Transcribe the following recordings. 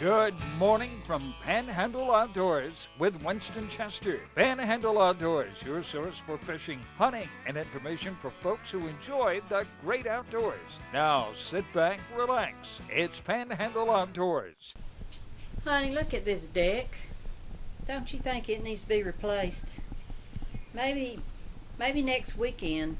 Good morning from Panhandle Outdoors with Winston Chester. Panhandle Outdoors, your source for fishing, hunting, and information for folks who enjoy the great outdoors. Now sit back, relax. It's Panhandle Outdoors. Honey, look at this deck. Don't you think it needs to be replaced? Maybe next weekend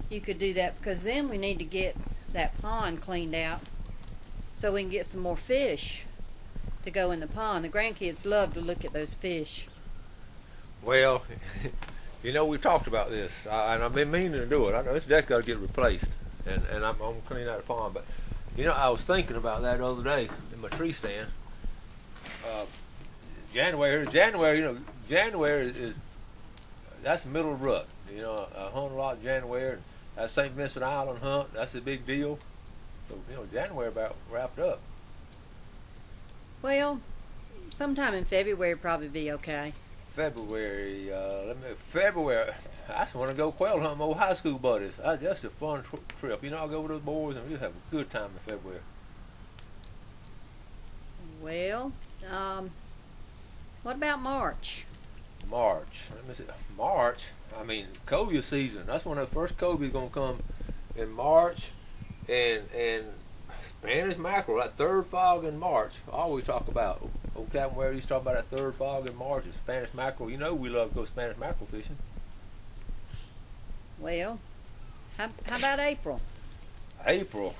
you could do that, because then we need to get that pond cleaned out so we can get some more fish to go in the pond. The grandkids love to look at those fish. Well, you know, we talked about this, and I've been meaning to do it. I know this deck's got to get replaced, and I'm cleaning out the pond. But, you know, I was thinking about that the other day in my tree stand. January, is that's the middle of the rut. You know, I hunt a lot in January, and that St. Vincent Island hunt, that's a big deal. So, you know, January about wrapped up. Well, sometime in February would probably be okay. February, I just want to go quail hunting with my old high school buddies. That's a fun trip. You know, I'll go with those boys and we'll have a good time in February. Well, what about March? March. Let me see. March. I mean, cobia season. That's when the first cobia is gonna come in March, and Spanish mackerel. That third fog in March. I always talk about. Old Captain Ware used to talk about that third fog in March. Is Spanish mackerel. You know we love to go Spanish mackerel fishing. Well, how about April? April.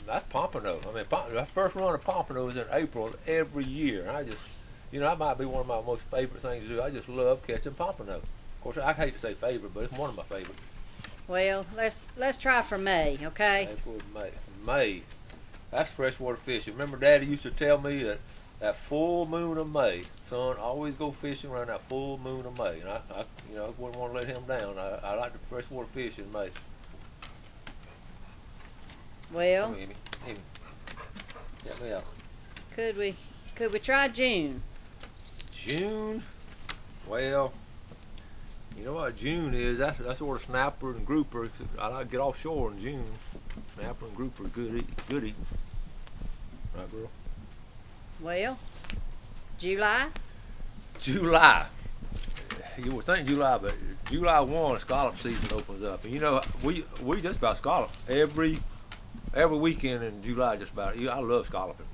That's pompano. I mean, the first run of pompano is in April every year. And that might be one of my most favorite things to do. I just love catching pompano. Of course, I hate to say favorite, but it's one of my favorites. Well, let's try for May, okay? April, May. That's freshwater fishing. Remember, Daddy used to tell me that full moon of May, son, always go fishing around that full moon of May. And I wouldn't want to let him down. I like to freshwater fish in May. Well, get me out. Could we try June? June? Well, you know what June is? That's sort of snapper and grouper. I like to get offshore in June. Snapper and grouper, good eating. Right, girl? Well, July? July. You would think July, but July 1, scallop season opens up. And you know, we just about scallop every weekend in July. Just about. I love scalloping.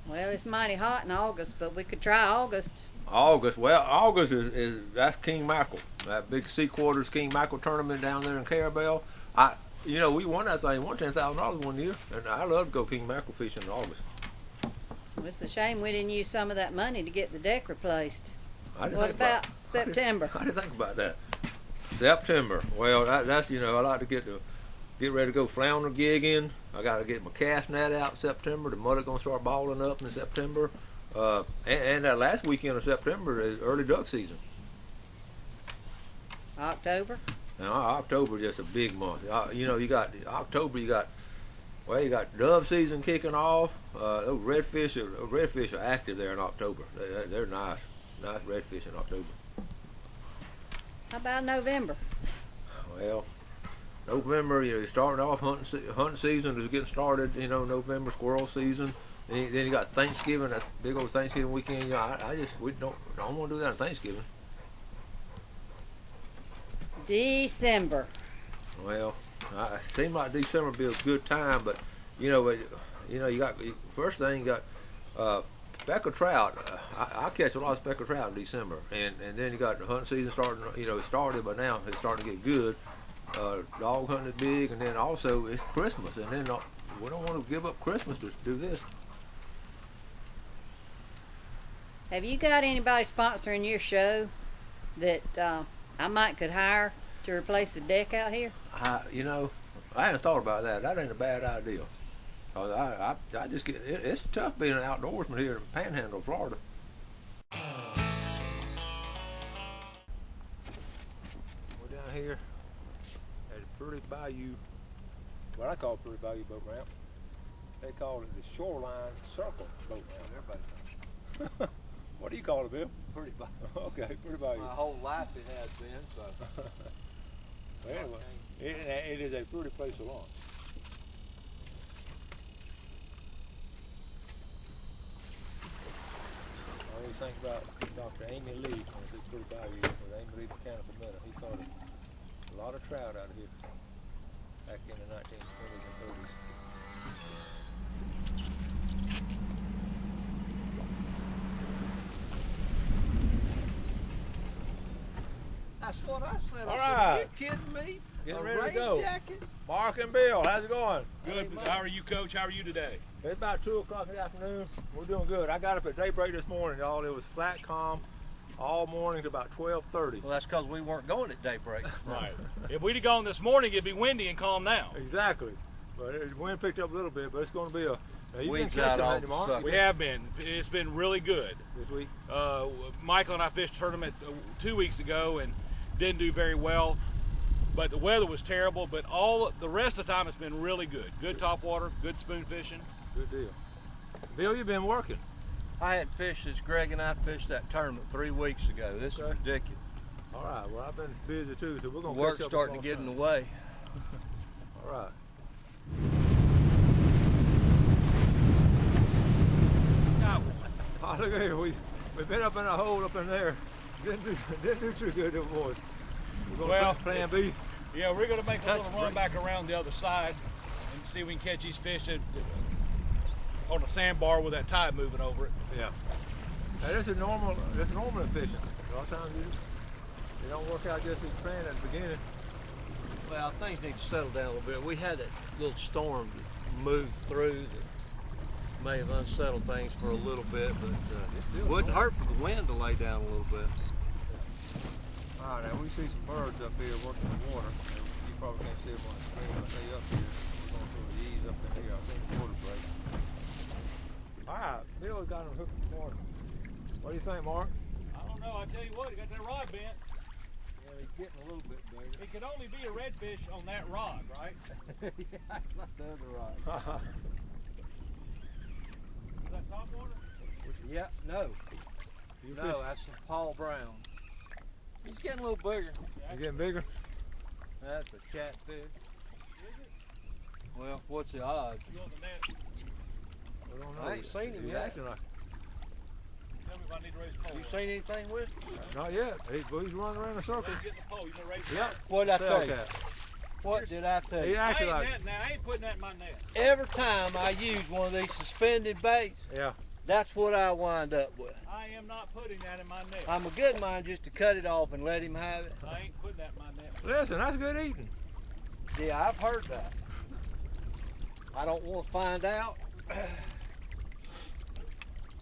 Well, it's mighty hot in August, but we could try August. August is that's king mackerel. That big sea quarters king mackerel tournament down there in Carabel. We won that thing. Won $10,000 one year, and I love to go king mackerel fishing in August. Well, it's a shame we didn't use some of that money to get the deck replaced. What about September? I didn't think about that. September. Well, that's I like to get ready to go flounder gigging. I got to get my cast net out in September. The mud's gonna start balling up in September. And that last weekend of September is early duck season. October? Now, October is just a big month. You got October. You got dove season kicking off. Those redfish are active there in October. They're nice redfish in October. How about November? Well, November, you're starting off hunting season is getting started. November squirrel season. Then you got Thanksgiving, that big old Thanksgiving weekend. We don't want to do that on Thanksgiving. December. Well, it seems like December would be a good time, but you got first thing you got speckled trout. I catch a lot of speckled trout in December, and then you got the hunting season starting. It started, but now it's starting to get good. Dog hunting is big, and then also it's Christmas, and then we don't want to give up Christmas to do this. Have you got anybody sponsoring your show that I might could hire to replace the deck out here? I hadn't thought about that. That ain't a bad idea. I just get it's tough being an outdoorsman here in Panhandle, Florida. We're down here at a pretty bayou, what I call pretty bayou boat ramp. They call it the shoreline circle boat ramp. Everybody knows. What do you call it, Bill? Pretty bayou. Okay, pretty bayou. My whole life it has been, so. Well, anyway, it is a pretty place to launch. think about Dr. Amy Lee from the Big Bayou, with Amy Lee Mechanical Minute. He caught a lot of trout out of here back in the 1920s and 30s. That's what I said. All I said, right. Are you kidding me? Getting A ready to rain go. jacket? Mark and Bill, how's it going? Good. How are you, Coach? How are you today? It's about 2 o'clock in the afternoon. We're doing good. I got up at daybreak this morning, y'all. It was flat calm all morning to about 12:30. Well, that's because we weren't going at daybreak. Right. If we'd have gone this morning, it'd be windy and calm now. Exactly. But the wind picked up a little bit, but it's going to be a. Now, you've been Weeds out catching all lately, Mark, sucker. We have been. It's been really good. this week. Michael and I fished a tournament 2 weeks ago and didn't do very well. But the weather was terrible. But all the rest of the time, it's been really good. Good topwater, good spoon fishing. Good deal. Bill, you've been working. I hadn't fished since Greg and I fished that tournament 3 weeks ago. This is Okay. ridiculous. All right. Well, I've been busy too, so we're going to Work's catch up starting to on get in the time. way. All right. Oh, look at here. We've been up in a hole up in there. Didn't do too good, them boys. We're going to plan B. Yeah, we're going to make a little run back around the other side and see if we can catch these fish on a sandbar with that tide moving over it. Yeah. Now, this is normal fishing. A lot of times they don't work out just as planned at the beginning. Well, things need to settle down a little bit. We had that little storm that moved through that may have unsettled things for a little bit, but wouldn't hurt for the wind to lay down a little bit. All right, now we see some birds up here working the water. You probably can't see them on the screen, but they up here. We're going through the ease up in here. I think the water break. All right, Bill's got them hooked this morning. What do you think, Mark? I don't know. I tell you what, he got that rod bent. Yeah, he's getting a little bit bigger. It could only be a redfish on that rod, right? Yeah, not the other rod. Is that topwater? Yeah, no. You No, that's some Paul Brown. He's getting a little bigger. You getting bigger? That's a catfish. Is it? Well, what's the odds? You on the net? We don't know. I ain't seen him He's yet. acting like Tell me if I need to raise the pole. You seen anything with him? not yet. He's running around in a circle. Raise getting the pole. You know, raise the Yep. What did I tell you? Sailcat. What did I tell He you? I acting ain't, like. I ain't putting that in my net. Every time I use one of these suspended baits, Yeah. that's what I wind up with. I am not putting that in my net. I'm a good mind just to cut it off and let him have it. I ain't putting that in my net. Listen, that's good eating. Yeah, I've heard that. I don't want to find out,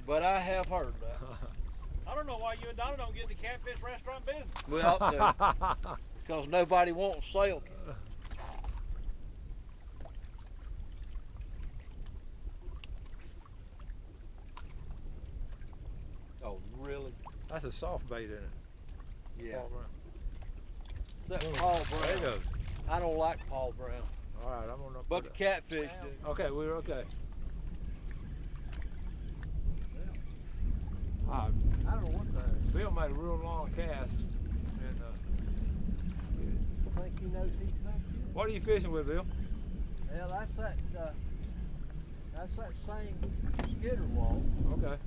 but I have heard that. I don't know why you and Donna don't get in the catfish restaurant business. We ought to, because nobody wants sail. Oh, really? That's a soft bait in it. Yeah. Paul Brown. It's that Paul There you Brown. go. I don't like Paul Brown, All right, I'm gonna. but put the catfish do. it- Okay, we're okay. I don't know what the. Bill made a real long cast. And I think he knows he's back here. what are you fishing with, Bill? Well, that's that same skitter wall. Okay.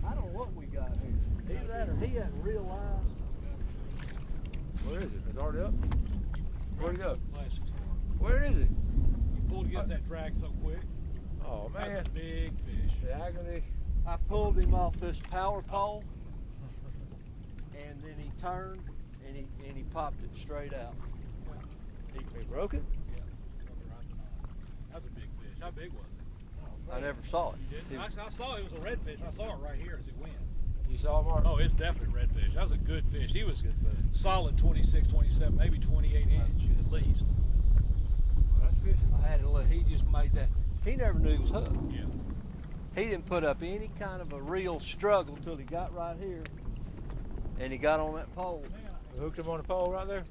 I don't know what we got here. Either that or he hadn't realized. Where is it? It's already up. Where'd it go? Bless you. Where is it? You pulled against that drag so quick. Oh man, That's a big fish. the agony. I pulled him off this power pole, and then he turned and he popped it straight out. He broke it. Yeah. That's a big fish. How big was it? I never saw it. You did? It was- I saw it was a redfish. I saw it right here as it went. You saw Mark? Oh, it's definitely redfish. That was a good fish. He was Good fish. solid 26, 27, maybe 28 inch at least. That's fishing. I had to look. He just made that. He never knew he was hooked. Yeah. He didn't put up any kind of a real struggle till he got right here, and he got on that pole. Man, We hooked him on the pole right there.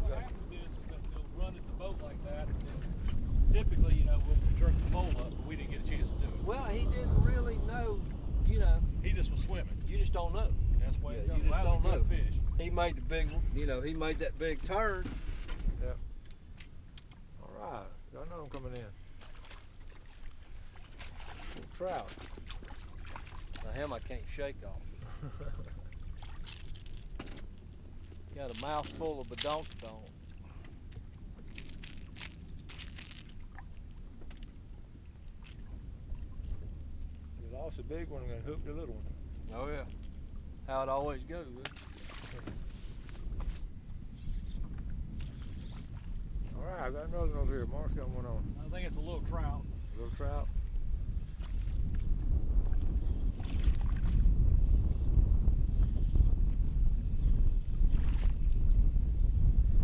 what happens is that they'll run at the boat like that, and then typically, you know, we'll jerk the pole up, but we didn't get a chance to do it. Well, he didn't really know. You know, He just was swimming. you just don't know. That's why Yeah, it goes. you just That was a don't good know. fish. He made the big. You know, he made that big turn. All right. Got another one coming in. Trout. Now him, I can't shake off. Got a mouthful of badonkadonk. You lost a big one and hooked a little one. Oh yeah. How it always goes. All right, I got another one over here. Mark's got one on. I think it's a little trout. Little trout.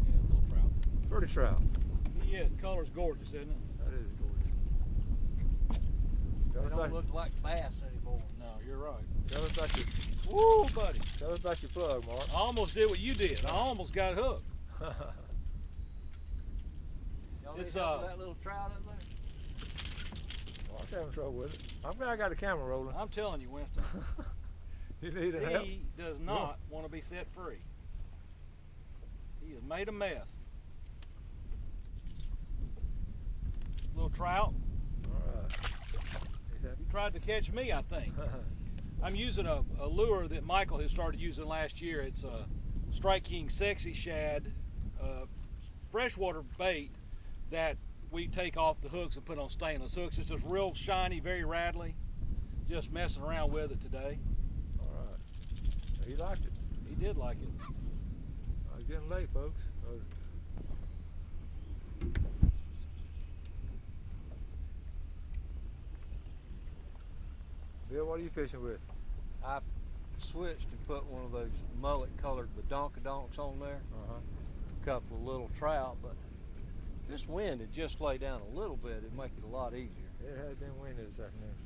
Yeah, a little trout. Pretty trout. Yes, color's gorgeous, isn't it? That is gorgeous. They don't look like bass anymore. No, you're right. Tell us about your, Woo, buddy. tell us about your plug, Mark. I almost did what you did. I almost got hooked. Y'all It's, need help with that little trout up there? Mark's having trouble with it. I'm glad I got the camera rolling. I'm telling you, Winston, You need help? he does not want to be set free. He has made a mess. Little trout. All right. He tried to catch me, I think. I'm using a lure that Michael has started using last year. It's a Strike King Sexy Shad freshwater bait that we take off the hooks and put on stainless hooks. It's just real shiny, very rattly. Just messing around with it today. All right. He liked it. He did like it. It's getting late, folks. Bill, what are you fishing with? I switched and put one of those mullet-colored badonkadonks on there. Uh-huh. A couple of little trout, but if this wind had just laid down a little bit, it'd make it a lot easier. It has been windy this afternoon.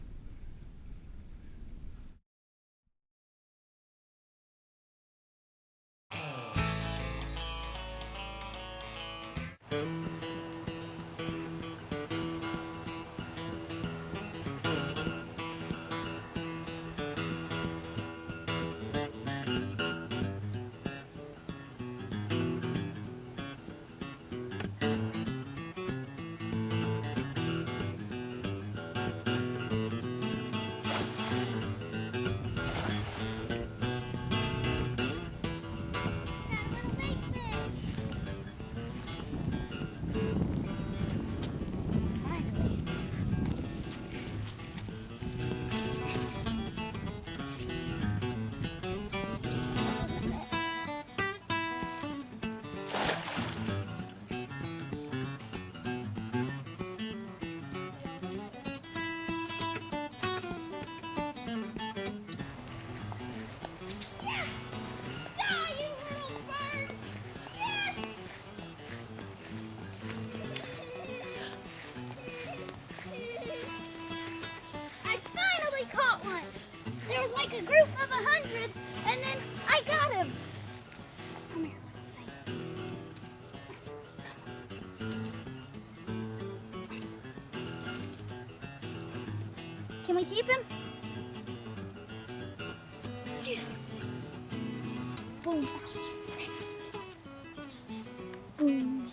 A group of 100, and then I got him. Come here. Can we keep him? Yes. Boom. Boom.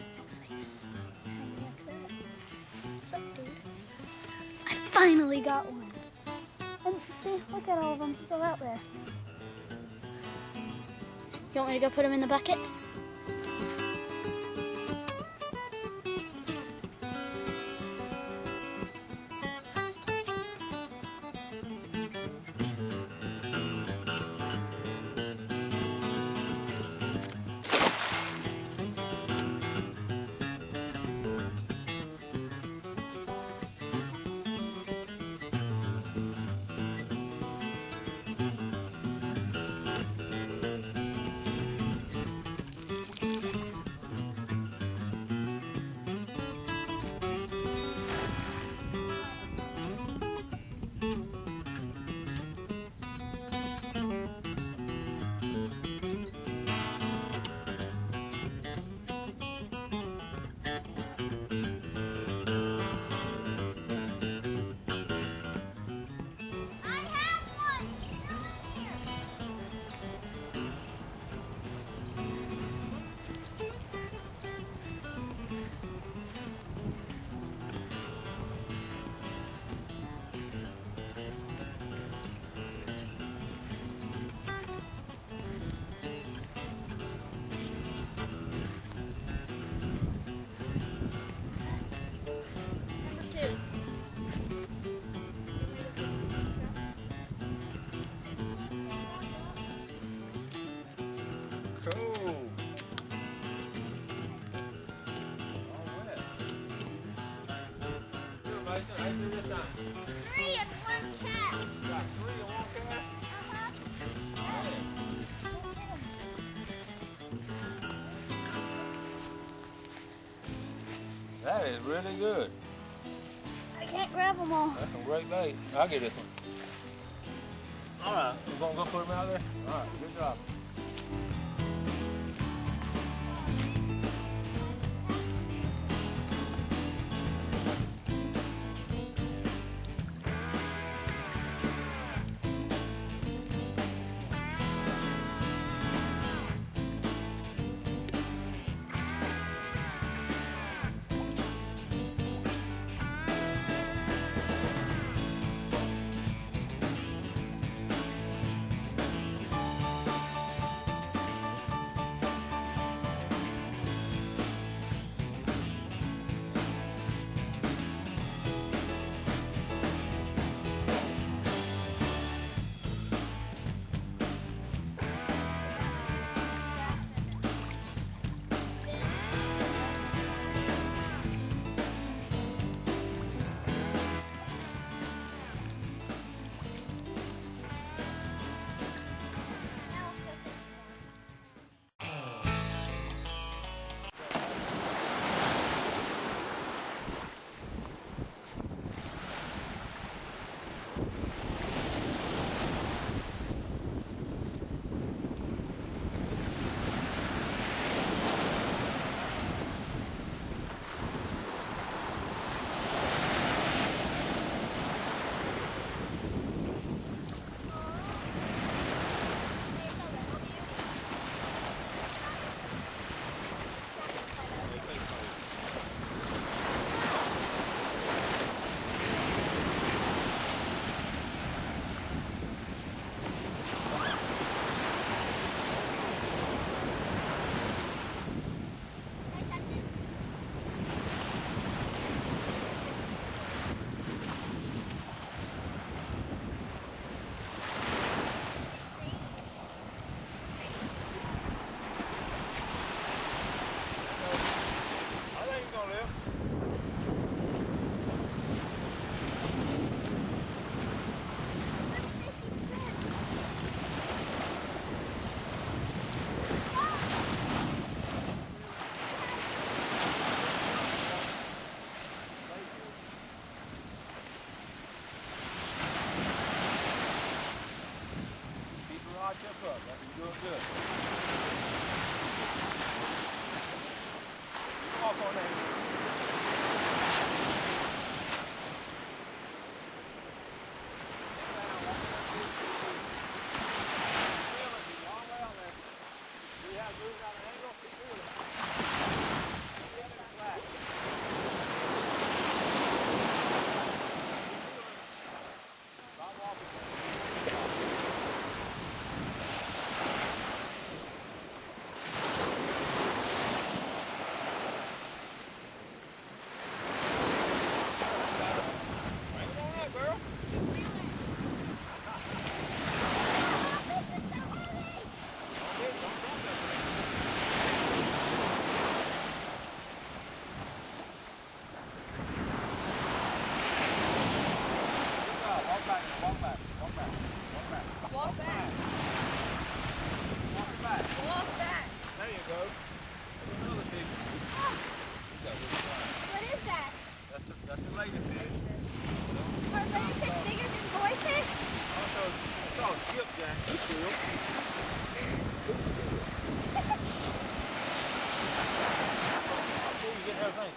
What's up, dude? I finally got one. And see, look at all of them still out there. You want me to go put them in the bucket? is really good. I can't grab them all. That's some great bait. I'll get this one. All right, you gonna go put them out there? All right, good job.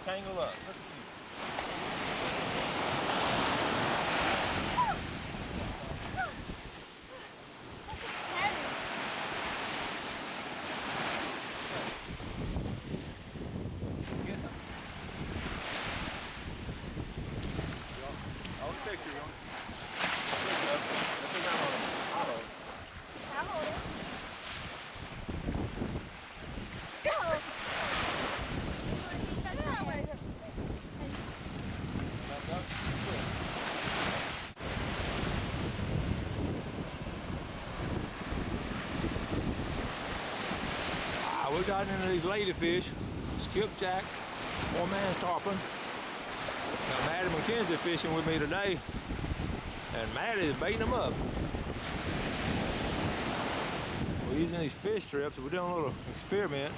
Tangle up. We got into these ladyfish, skipjack, four-man tarpon. Now, Maddie McKenzie fishing with me today, and Maddie is baiting them up. We're using these fish strips. We're doing a little experiment.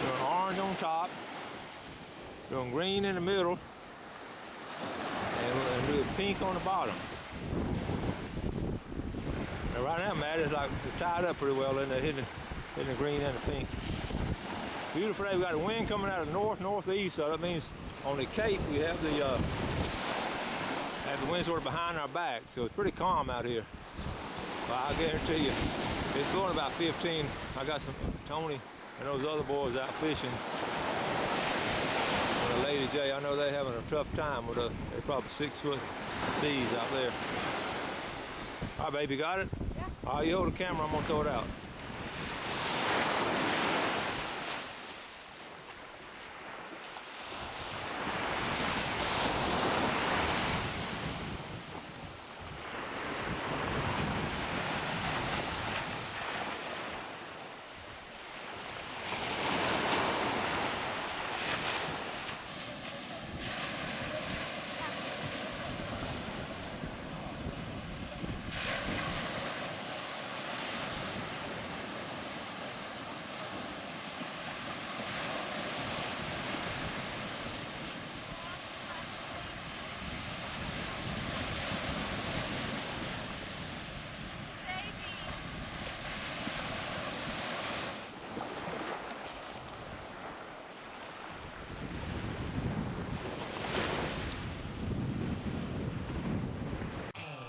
Doing orange on top, doing green in the middle, and do pink on the bottom. Now right now, Matt, it's like it's tied up pretty well in there, hitting the green and the pink. Beautiful day. We got a wind coming out of northeast, so that means on the Cape we have the wind sort of behind our back, so it's pretty calm out here. But I guarantee you, it's going about 15. I got some Tony and those other boys out fishing. And the Lady J, I know they're having a tough time with they're probably 6 foot D's out there. All right, baby, got it? Yeah. All right, you hold the camera, I'm gonna throw it out.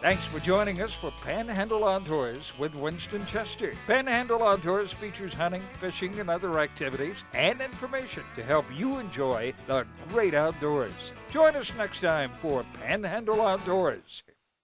Thanks for joining us for Panhandle Outdoors with Winston Chester. Panhandle Outdoors features hunting, fishing, and other activities and information to help you enjoy the great outdoors. Join us next time for Panhandle Outdoors.